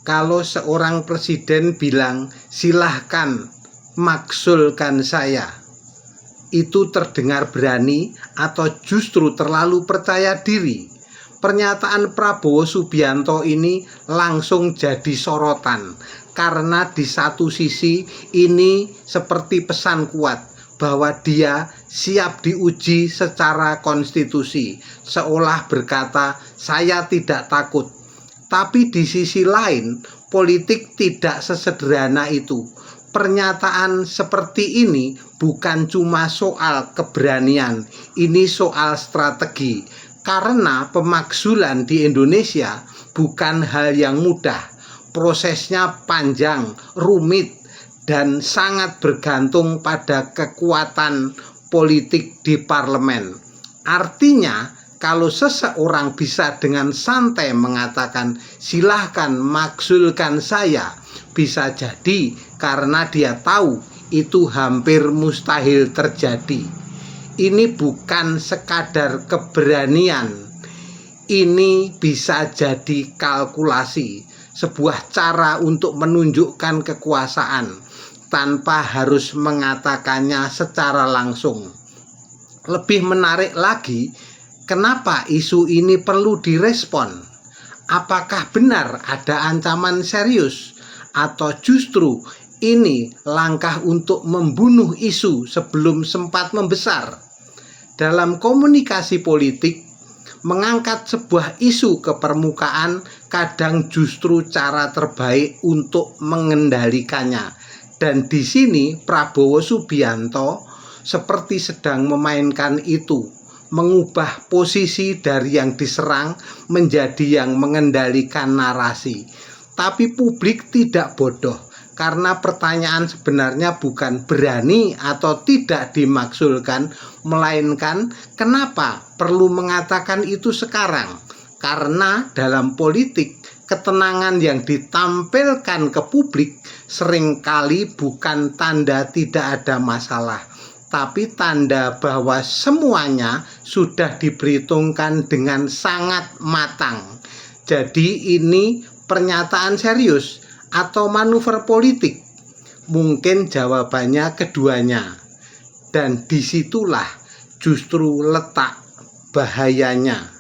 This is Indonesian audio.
kalau seorang presiden bilang silahkan maksulkan saya, itu terdengar berani atau justru terlalu percaya diri? Pernyataan Prabowo Subianto ini langsung jadi sorotan karena di satu sisi ini seperti pesan kuat bahwa dia siap diuji secara konstitusi, seolah berkata saya tidak takut. Tapi di sisi lain, politik tidak sesederhana itu. Pernyataan seperti ini bukan cuma soal keberanian, ini soal strategi. Karena pemakzulan di Indonesia bukan hal yang mudah. Prosesnya panjang, rumit, dan sangat bergantung pada kekuatan politik di parlemen. Artinya, kalau seseorang bisa dengan santai mengatakan silahkan maksulkan saya, bisa jadi karena dia tahu itu hampir mustahil terjadi. Ini bukan sekadar keberanian, ini bisa jadi kalkulasi, sebuah cara untuk menunjukkan kekuasaan tanpa harus mengatakannya secara langsung. Lebih menarik lagi, kenapa isu ini perlu direspon? Apakah benar ada ancaman serius? Atau justru ini langkah untuk membunuh isu sebelum sempat membesar? Dalam komunikasi politik, mengangkat sebuah isu ke permukaan kadang justru cara terbaik untuk mengendalikannya. Dan di sini Prabowo Subianto seperti sedang memainkan itu, mengubah posisi dari yang diserang menjadi yang mengendalikan narasi. Tapi publik tidak bodoh, karena pertanyaan sebenarnya bukan berani atau tidak dimaksulkan, melainkan kenapa perlu mengatakan itu sekarang. Karena dalam politik, ketenangan yang ditampilkan ke publik seringkali bukan tanda tidak ada masalah, tapi tanda bahwa semuanya sudah diperhitungkan dengan sangat matang. Jadi ini pernyataan serius atau manuver politik? Mungkin jawabannya keduanya. Dan disitulah justru letak bahayanya.